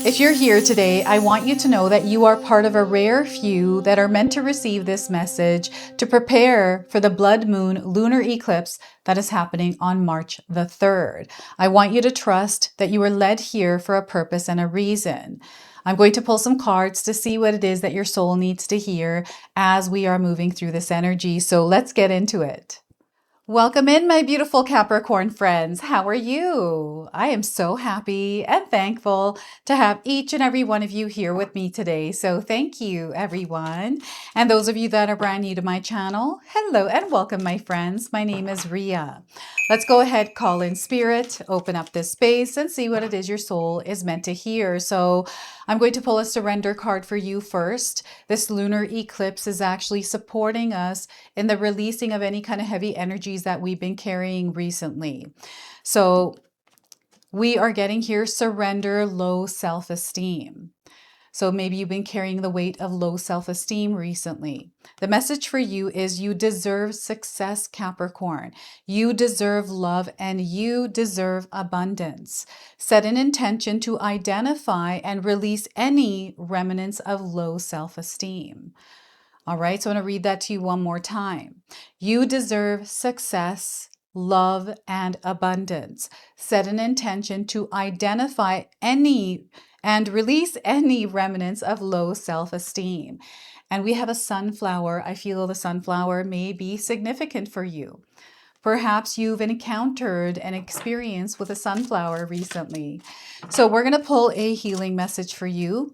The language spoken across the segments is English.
If you're here today, I want you to know that you are part of a rare few that are meant to receive this message to prepare for the blood moon lunar eclipse that is happening on March the 3rd. I want you to trust that you were led here for a purpose and a reason. I'm going to pull some cards to see what it is that your soul needs to hear as we are moving through this energy. So let's get into it. Welcome in, my beautiful Capricorn friends. How are you? I am so happy and thankful to have each and every one of you here with me today. So thank you, everyone. And those of you that are brand new to my channel, hello and welcome, my friends. My name is Ria. Let's go ahead, call in spirit, open up this space and see what it is your soul is meant to hear. So I'm going to pull a surrender card for you first. This lunar eclipse is actually supporting us in the releasing of any kind of heavy energies that we've been carrying recently. So we are getting here, surrender low self-esteem. So maybe you've been carrying the weight of low self-esteem recently. The message for you is you deserve success, Capricorn. You deserve love and you deserve abundance. Set an intention to identify and release any remnants of low self-esteem. All right, so I'm going to read that to you one more time. You deserve success, love, and abundance. Set an intention to identify any and release any remnants of low self-esteem. And we have a sunflower. I feel the sunflower may be significant for you. Perhaps you've encountered an experience with a sunflower recently. So we're going to pull a healing message for you.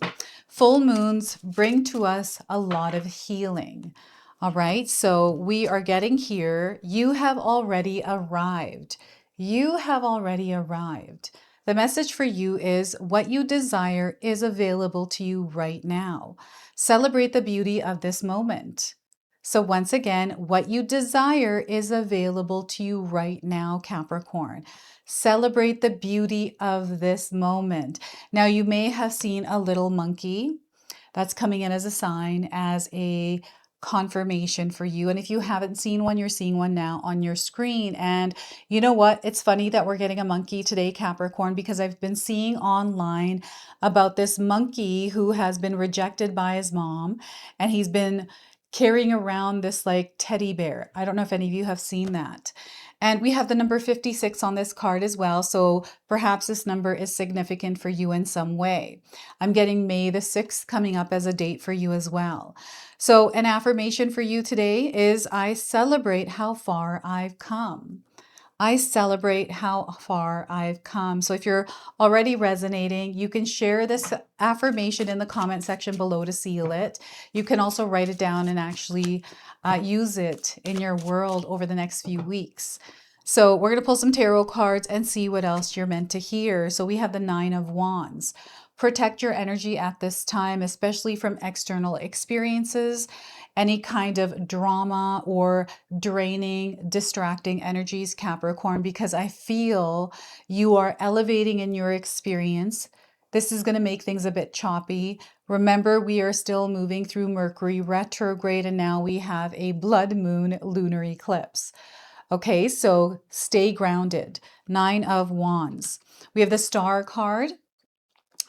Full moons bring to us a lot of healing. All right, so we are getting here. You have already arrived. You have already arrived. The message for you is what you desire is available to you right now. Celebrate the beauty of this moment. So once again, what you desire is available to you right now, Capricorn. Celebrate the beauty of this moment. Now, you may have seen a little monkey. That's coming in as a sign, as a confirmation for you. And if you haven't seen one, you're seeing one now on your screen. And you know what? It's funny that we're getting a monkey today, Capricorn, because I've been seeing online about this monkey who has been rejected by his mom, and he's been carrying around this like teddy bear. I don't know if any of you have seen that. And we have the number 56 on this card as well. So perhaps this number is significant for you in some way. I'm getting May the 6th coming up as a date for you as well. So an affirmation for you today is I celebrate how far I've come. I celebrate how far I've come. So if you're already resonating, you can share this affirmation in the comment section below to seal it. You can also write it down and actually use it in your world over the next few weeks. So we're going to pull some tarot cards and see what else you're meant to hear. So we have the 9 of Wands. Protect your energy at this time, especially from external experiences, any kind of drama or draining, distracting energies, Capricorn, because I feel you are elevating in your experience. This is going to make things a bit choppy. Remember, we are still moving through Mercury retrograde, and now we have a blood moon lunar eclipse. Okay, so stay grounded. 9 of Wands. We have the Star card.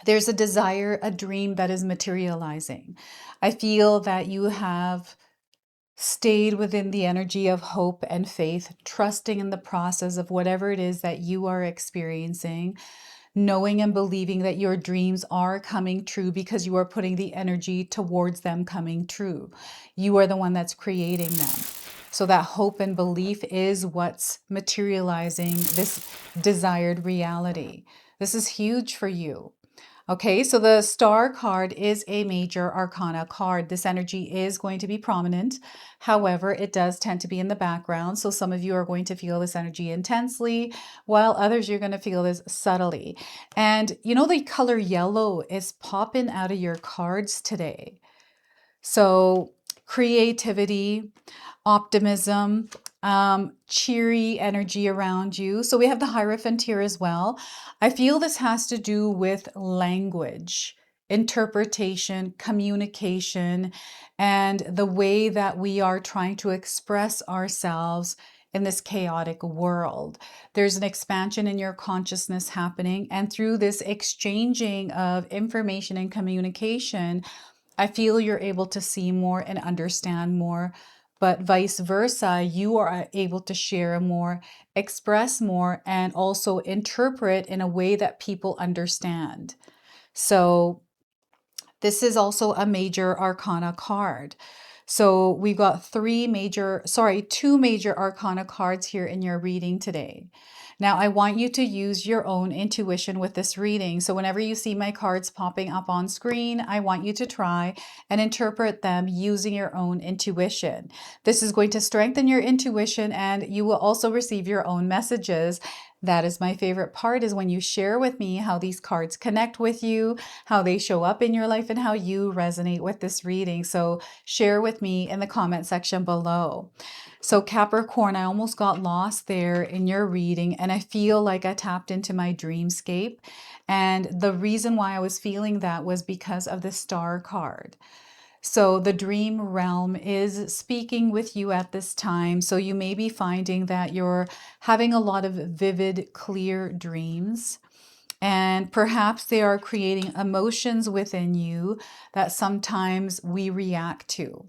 There's a desire, a dream that is materializing. I feel that you have stayed within the energy of hope and faith, trusting in the process of whatever it is that you are experiencing, knowing and believing that your dreams are coming true because you are putting the energy towards them coming true. You are the one that's creating them. So that hope and belief is what's materializing this desired reality. This is huge for you. Okay, so the Star card is a major arcana card. This energy is going to be prominent. However, it does tend to be in the background. So some of you are going to feel this energy intensely, while others you're going to feel this subtly. And you know, the color yellow is popping out of your cards today. So creativity, optimism, cheery energy around you. So we have the Hierophant here as well. I feel this has to do with language, interpretation, communication, and the way that we are trying to express ourselves in this chaotic world. There's an expansion in your consciousness happening, and through this exchanging of information and communication, I feel you're able to see more and understand more, but vice versa, you are able to share more, express more, and also interpret in a way that people understand. So this is also a major arcana card. So we've got two major arcana cards here in your reading today. Now, I want you to use your own intuition with this reading. So whenever you see my cards popping up on screen, I want you to try and interpret them using your own intuition. This is going to strengthen your intuition, and you will also receive your own messages. That is my favorite part, is when you share with me how these cards connect with you, how they show up in your life, and how you resonate with this reading. So share with me in the comment section below. So Capricorn, I almost got lost there in your reading, and I feel like I tapped into my dreamscape. And the reason why I was feeling that was because of the Star card. So the dream realm is speaking with you at this time. So you may be finding that you're having a lot of vivid, clear dreams. And perhaps they are creating emotions within you that sometimes we react to.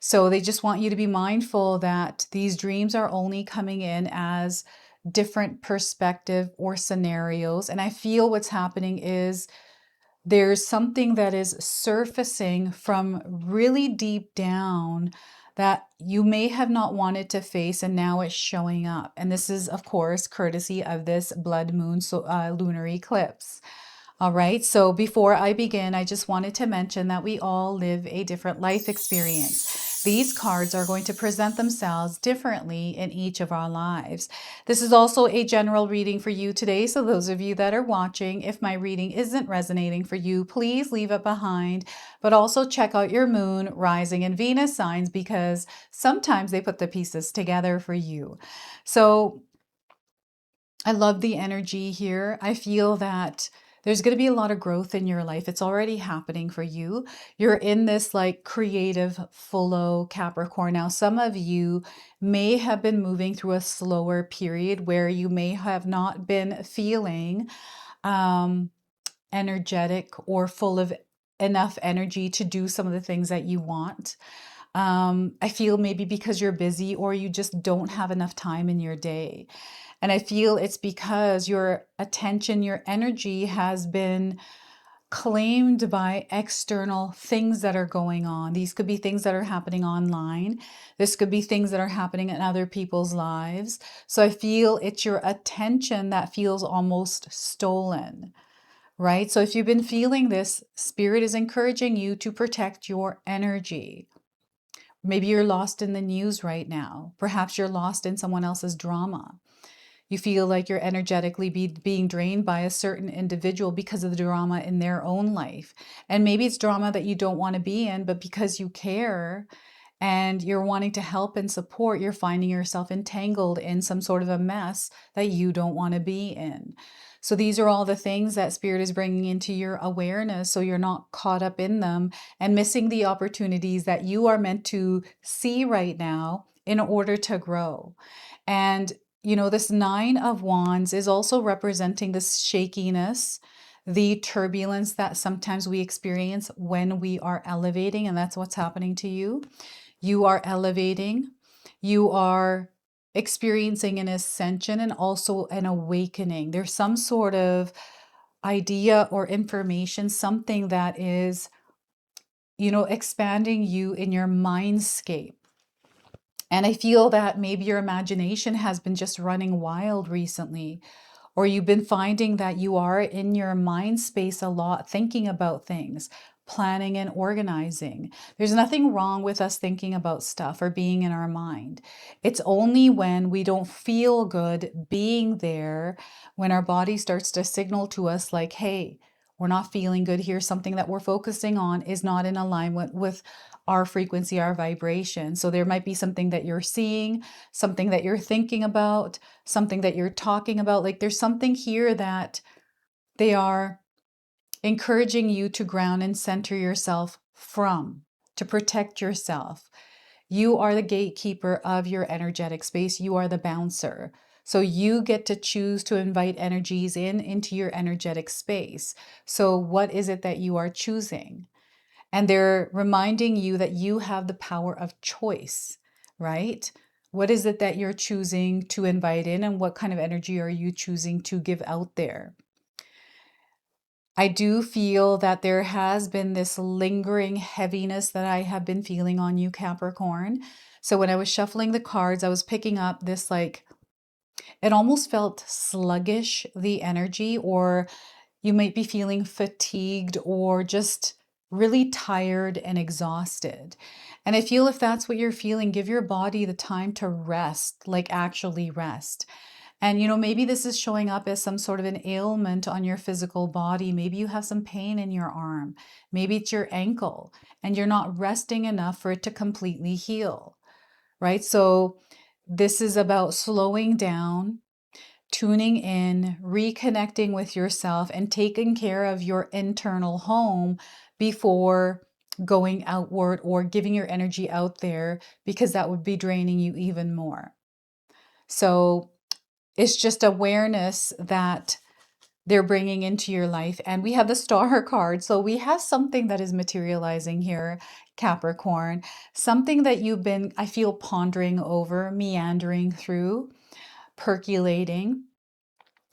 So they just want you to be mindful that these dreams are only coming in as different perspective or scenarios. And I feel what's happening is there's something that is surfacing from really deep down that you may have not wanted to face, and now it's showing up. And this is, of course, courtesy of this blood moon lunar eclipse. All right, so before I begin, I just wanted to mention that we all live a different life experience. These cards are going to present themselves differently in each of our lives. This is also a general reading for you today, so those of you that are watching, if my reading isn't resonating for you, please leave it behind, but also check out your moon, rising, and Venus signs, because sometimes they put the pieces together for you. So I love the energy here. I feel that there's going to be a lot of growth in your life. It's already happening for you. You're in this like creative flow, Capricorn. Now, some of you may have been moving through a slower period where you may have not been feeling energetic or full of enough energy to do some of the things that you want. I feel maybe because you're busy or you just don't have enough time in your day. And I feel it's because your attention, your energy has been claimed by external things that are going on. These could be things that are happening online. This could be things that are happening in other people's lives. So I feel it's your attention that feels almost stolen, right? So if you've been feeling this, Spirit is encouraging you to protect your energy. Maybe you're lost in the news right now. Perhaps you're lost in someone else's drama. You feel like you're energetically being drained by a certain individual because of the drama in their own life. And maybe it's drama that you don't want to be in, but because you care and you're wanting to help and support, you're finding yourself entangled in some sort of a mess that you don't want to be in. So these are all the things that Spirit is bringing into your awareness, so you're not caught up in them and missing the opportunities that you are meant to see right now in order to grow. And you know, this Nine of Wands is also representing this shakiness, the turbulence that sometimes we experience when we are elevating, and that's what's happening to you. You are elevating, you are experiencing an ascension and also an awakening. There's some sort of idea or information, something that is, you know, expanding you in your mindscape. And I feel that maybe your imagination has been just running wild recently, or you've been finding that you are in your mind space a lot, thinking about things, planning and organizing. There's nothing wrong with us thinking about stuff or being in our mind. It's only when we don't feel good being there, when our body starts to signal to us like, hey, we're not feeling good here. Something that we're focusing on is not in alignment with our frequency, our vibration. So there might be something that you're seeing, something that you're thinking about, something that you're talking about. Like there's something here that they are encouraging you to ground and center yourself from, to protect yourself. You are the gatekeeper of your energetic space. You are the bouncer. So you get to choose to invite energies into your energetic space. So what is it that you are choosing? And they're reminding you that you have the power of choice, right? What is it that you're choosing to invite in, and what kind of energy are you choosing to give out there? I do feel that there has been this lingering heaviness that I have been feeling on you, Capricorn. So when I was shuffling the cards, I was picking up this, like, it almost felt sluggish, the energy, or you might be feeling fatigued or just really tired and exhausted. And I feel if that's what you're feeling, give your body the time to rest, like actually rest. And, maybe this is showing up as some sort of an ailment on your physical body. Maybe you have some pain in your arm. Maybe it's your ankle and you're not resting enough for it to completely heal, right? So this is about slowing down, tuning in, reconnecting with yourself, and taking care of your internal home before going outward or giving your energy out there, because that would be draining you even more. So it's just awareness that they're bringing into your life. And we have the Star card. So we have something that is materializing here, Capricorn, something that you've been, I feel, pondering over, meandering through, percolating,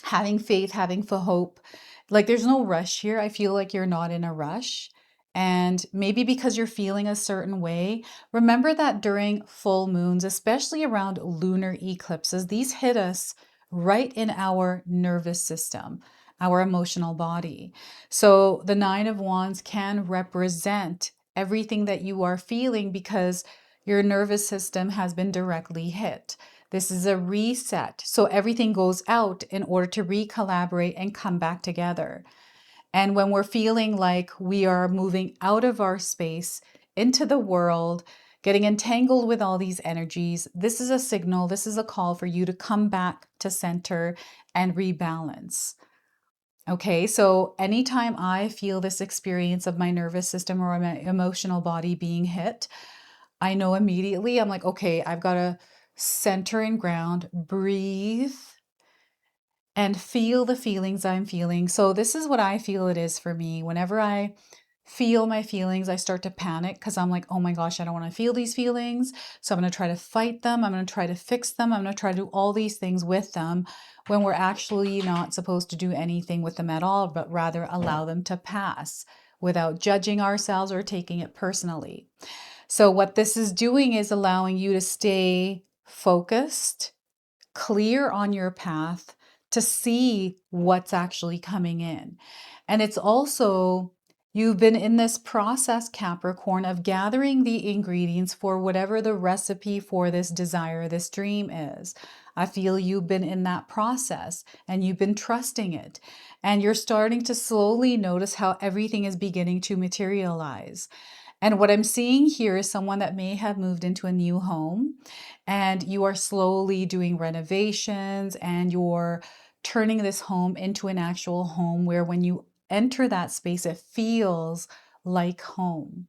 having faith, having for hope. Like, there's no rush here. I feel like you're not in a rush. And maybe because you're feeling a certain way, remember that during full moons, especially around lunar eclipses, these hit us right in our nervous system, our emotional body. So the Nine of Wands can represent everything that you are feeling because your nervous system has been directly hit. This is a reset. So everything goes out in order to recollaborate and come back together. And when we're feeling like we are moving out of our space into the world, getting entangled with all these energies, this is a signal, this is a call for you to come back to center and rebalance. Okay, so anytime I feel this experience of my nervous system or my emotional body being hit, I know immediately, I'm like, okay, I've got to center and ground, breathe, and feel the feelings I'm feeling. So this is what I feel it is for me. Whenever I feel my feelings, I start to panic because I'm like, oh my gosh, I don't want to feel these feelings. So I'm going to try to fight them. I'm going to try to fix them. I'm going to try to do all these things with them when we're actually not supposed to do anything with them at all, but rather allow them to pass without judging ourselves or taking it personally. So what this is doing is allowing you to stay focused, clear on your path, to see what's actually coming in. And it's also, you've been in this process, Capricorn, of gathering the ingredients for whatever the recipe for this desire, this dream is. I feel you've been in that process and you've been trusting it. And you're starting to slowly notice how everything is beginning to materialize. And what I'm seeing here is someone that may have moved into a new home and you are slowly doing renovations and you're turning this home into an actual home where when you enter that space, it feels like home.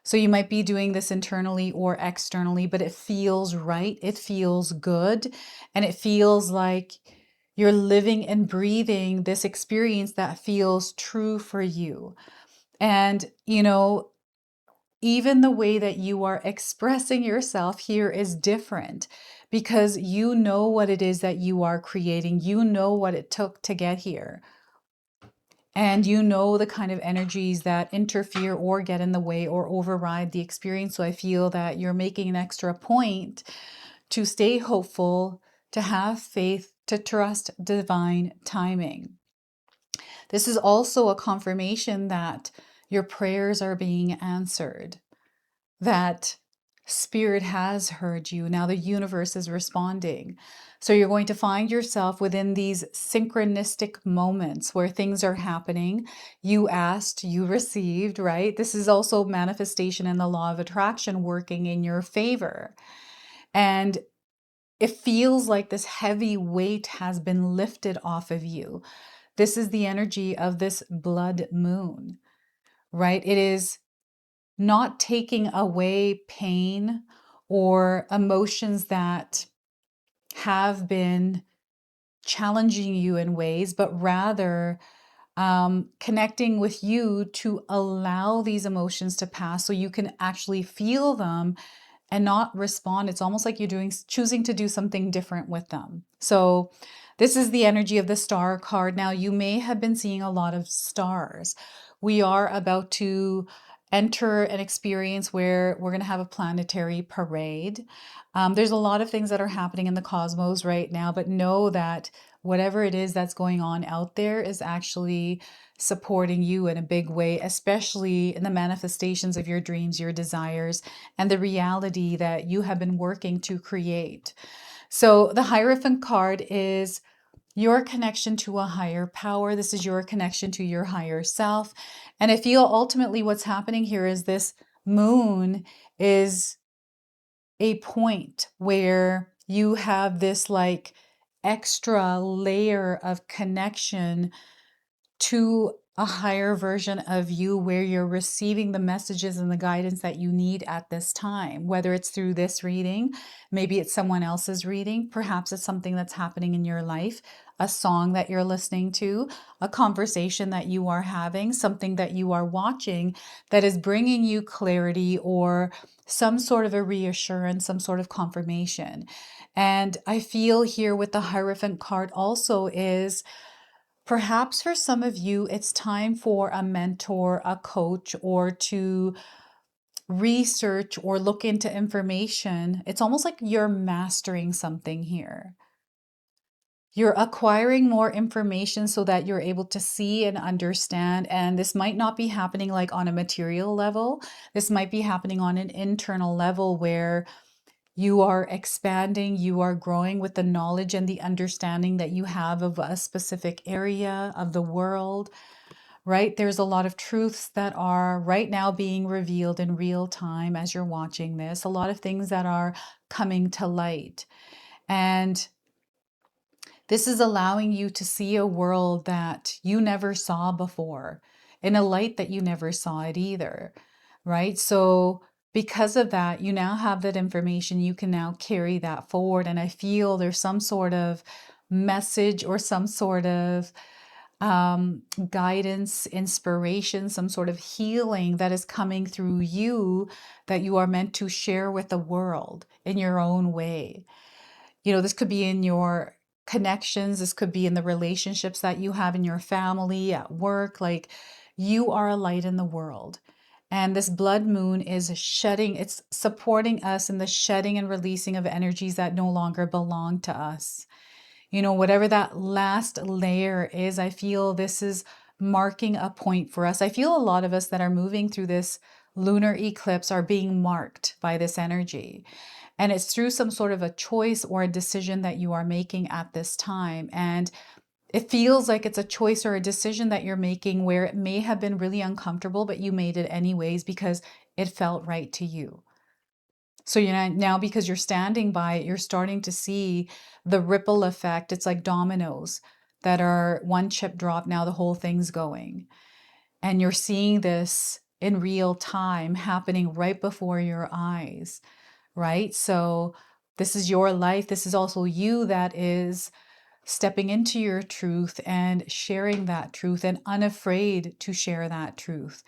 So you might be doing this internally or externally, but it feels right. It feels good. And it feels like you're living and breathing this experience that feels true for you. And, even the way that you are expressing yourself here is different because you know what it is that you are creating. You know what it took to get here. And you know the kind of energies that interfere or get in the way or override the experience. So I feel that you're making an extra point to stay hopeful, to have faith, to trust divine timing. This is also a confirmation that your prayers are being answered, that spirit has heard you. Now the universe is responding. So you're going to find yourself within these synchronistic moments where things are happening. You asked, you received, right? This is also manifestation and the law of attraction working in your favor. And it feels like this heavy weight has been lifted off of you. This is the energy of this blood moon, right? It is not taking away pain or emotions that have been challenging you in ways, but rather connecting with you to allow these emotions to pass so you can actually feel them and not respond. It's almost like you're choosing to do something different with them. So this is the energy of the star card. Now, you may have been seeing a lot of stars. We are about to enter an experience where we're going to have a planetary parade. There's a lot of things that are happening in the cosmos right now, but know that whatever it is that's going on out there is actually supporting you in a big way, especially in the manifestations of your dreams, your desires, and the reality that you have been working to create. So the Hierophant card is your connection to a higher power. This is your connection to your higher self. And I feel ultimately what's happening here is this moon is a point where you have this like extra layer of connection to a higher version of you where you're receiving the messages and the guidance that you need at this time, whether it's through this reading, maybe it's someone else's reading, perhaps it's something that's happening in your life, a song that you're listening to, a conversation that you are having, something that you are watching that is bringing you clarity or some sort of a reassurance, some sort of confirmation. And I feel here with the Hierophant card also is perhaps for some of you, it's time for a mentor, a coach, or to research or look into information. It's almost like you're mastering something here. You're acquiring more information so that you're able to see and understand. And this might not be happening like on a material level. This might be happening on an internal level where you are expanding, you are growing with the knowledge and the understanding that you have of a specific area of the world, right? There's a lot of truths that are right now being revealed in real time as you're watching this, a lot of things that are coming to light. And this is allowing you to see a world that you never saw before, in a light that you never saw it either, right? So because of that, you now have that information. You can now carry that forward. And I feel there's some sort of message or some sort of guidance, inspiration, some sort of healing that is coming through you that you are meant to share with the world in your own way. You know, this could be in your connections, this could be in the relationships that you have in your family, at work. Like, you are a light in the world. And this blood moon is shedding, it's supporting us in the shedding and releasing of energies that no longer belong to us. You know, whatever that last layer is, I feel this is marking a point for us. I feel a lot of us that are moving through this lunar eclipse are being marked by this energy. And it's through some sort of a choice or a decision that you are making at this time. And it feels like it's a choice or a decision that you're making where it may have been really uncomfortable, but you made it anyways because it felt right to you. So now because you're standing by it, you're starting to see the ripple effect. It's like dominoes that are one chip drop. Now the whole thing's going. And you're seeing this in real time happening right before your eyes, right? So this is your life. This is also you that is stepping into your truth and sharing that truth and unafraid to share that truth.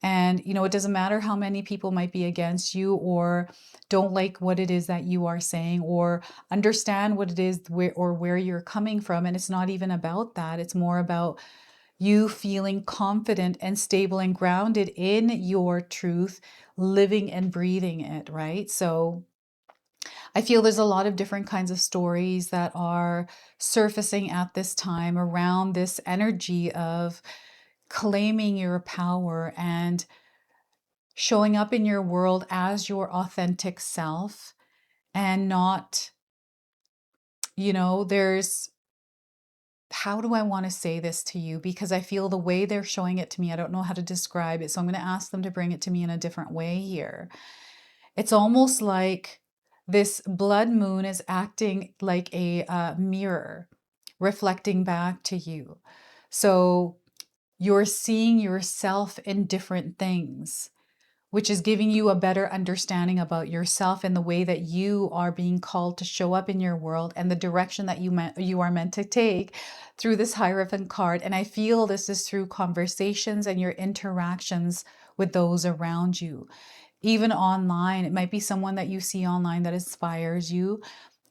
And, you know, it doesn't matter how many people might be against you or don't like what it is that you are saying or understand what it is where you're coming from. And it's not even about that. It's more about you feeling confident and stable and grounded in your truth, living and breathing it, right? So I feel there's a lot of different kinds of stories that are surfacing at this time around this energy of claiming your power and showing up in your world as your authentic self and not, you know, there's, how do I want to say this to you? Because I feel the way they're showing it to me, I don't know how to describe it. So I'm going to ask them to bring it to me in a different way here. It's almost like this blood moon is acting like a mirror, reflecting back to you. So you're seeing yourself in different things, which is giving you a better understanding about yourself and the way that you are being called to show up in your world and the direction that you are meant to take through this Hierophant card. And I feel this is through conversations and your interactions with those around you. Even online, it might be someone that you see online that inspires you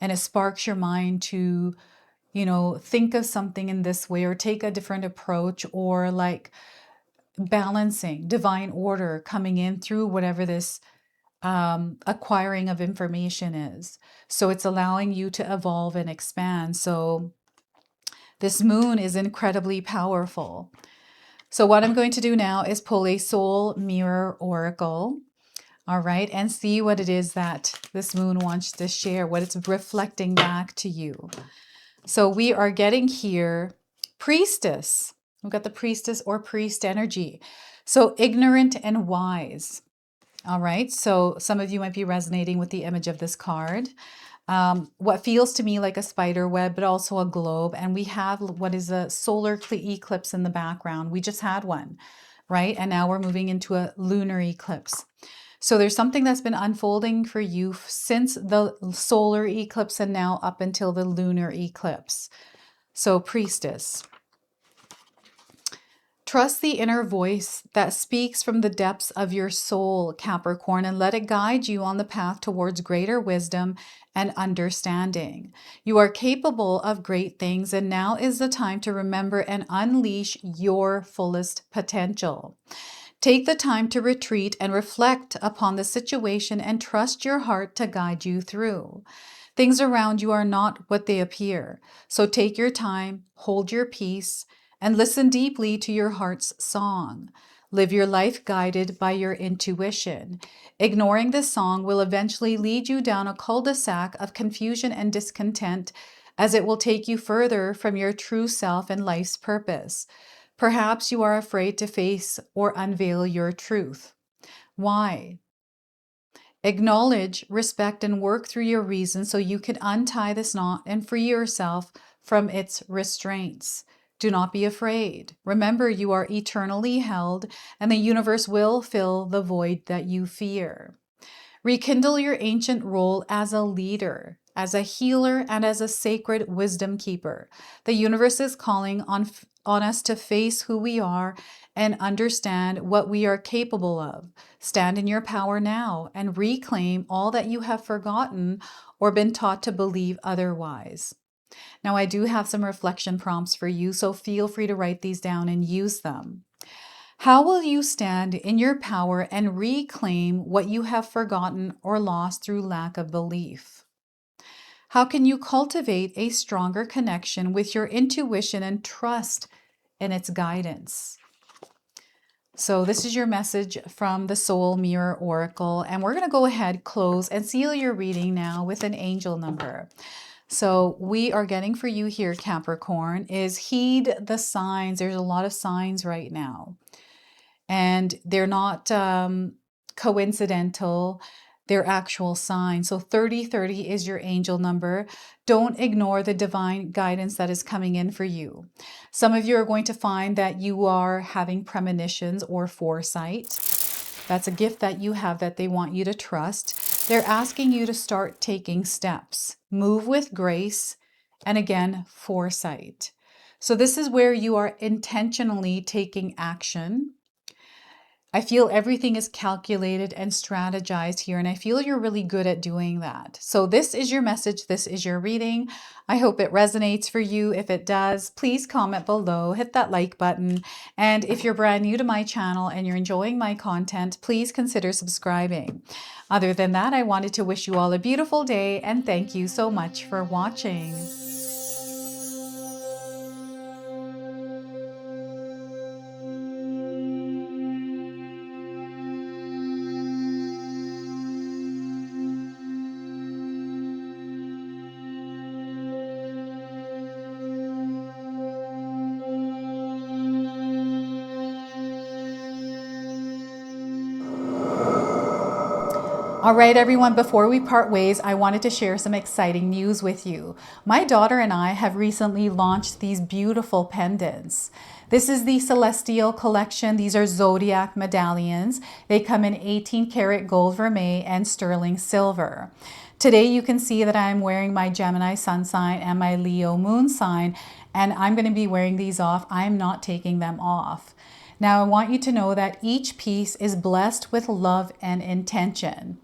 and it sparks your mind to, you know, think of something in this way or take a different approach, or like balancing divine order coming in through whatever this acquiring of information is. So it's allowing you to evolve and expand. So this moon is incredibly powerful. So what I'm going to do now is pull a soul mirror oracle. All right, and see what it is that this moon wants to share, what it's reflecting back to you. So we are getting here priestess. We've got the priestess or priest energy. So ignorant and wise. All right, so some of you might be resonating with the image of this card. What feels to me like a spider web, but also a globe. And we have what is a solar eclipse in the background. We just had one, right? And now we're moving into a lunar eclipse. So there's something that's been unfolding for you since the solar eclipse and now up until the lunar eclipse. So priestess. Trust the inner voice that speaks from the depths of your soul, Capricorn, and let it guide you on the path towards greater wisdom and understanding. You are capable of great things, and now is the time to remember and unleash your fullest potential. Take the time to retreat and reflect upon the situation and trust your heart to guide you through. Things around you are not what they appear. So take your time, hold your peace, and listen deeply to your heart's song. Live your life guided by your intuition. Ignoring this song will eventually lead you down a cul-de-sac of confusion and discontent, as it will take you further from your true self and life's purpose. Perhaps you are afraid to face or unveil your truth. Why? Acknowledge, respect, and work through your reason so you can untie this knot and free yourself from its restraints. Do not be afraid. Remember, you are eternally held, and the universe will fill the void that you fear. Rekindle your ancient role as a leader, as a healer, and as a sacred wisdom keeper. The universe is calling on us to face who we are and understand what we are capable of. Stand in your power now and reclaim all that you have forgotten or been taught to believe otherwise. Now, I do have some reflection prompts for you, so feel free to write these down and use them. How will you stand in your power and reclaim what you have forgotten or lost through lack of belief? How can you cultivate a stronger connection with your intuition and trust in its guidance? So this is your message from the Soul Mirror Oracle, and we're going to go ahead, close, and seal your reading now with an angel number. So we are getting for you here, Capricorn, is heed the signs. There's a lot of signs right now, and they're not coincidental. They're actual signs. So 3030 is your angel number. Don't ignore the divine guidance that is coming in for you. Some of you are going to find that you are having premonitions or foresight. That's a gift that you have that they want you to trust. They're asking you to start taking steps. Move with grace and, again, foresight. So this is where you are intentionally taking action. I feel everything is calculated and strategized here, and I feel you're really good at doing that. So this is your message. This is your reading. I hope it resonates for you. If it does, please comment below, hit that like button. And if you're brand new to my channel and you're enjoying my content, please consider subscribing. Other than that, I wanted to wish you all a beautiful day and thank you so much for watching. All right, everyone, before we part ways, I wanted to share some exciting news with you. My daughter and I have recently launched these beautiful pendants. This is the Celestial collection. These are zodiac medallions. They come in 18 karat gold vermeil and sterling silver. Today you can see that I'm wearing my Gemini sun sign and my Leo moon sign, and I'm going to be wearing these off. I'm not taking them off. Now I want you to know that each piece is blessed with love and intention.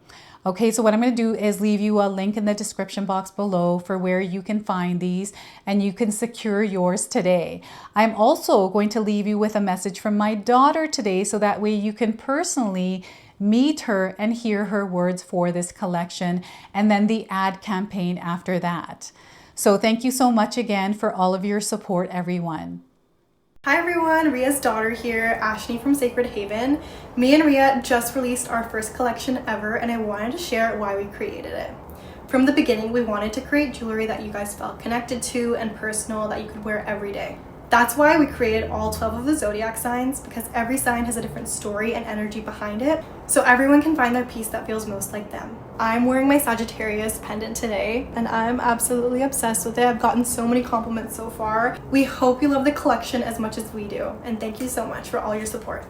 Okay, so what I'm going to do is leave you a link in the description box below for where you can find these and you can secure yours today. I'm also going to leave you with a message from my daughter today so that way you can personally meet her and hear her words for this collection, and then the ad campaign after that. So thank you so much again for all of your support, everyone. Hi everyone, Ria's daughter here, Ashley from Sacred Haven. Me and Ria just released our first collection ever, and I wanted to share why we created it. From the beginning, we wanted to create jewelry that you guys felt connected to and personal, that you could wear every day. That's why we created all 12 of the zodiac signs, because every sign has a different story and energy behind it, so everyone can find their piece that feels most like them. I'm wearing my Sagittarius pendant today, and I'm absolutely obsessed with it. I've gotten so many compliments so far. We hope you love the collection as much as we do, and thank you so much for all your support.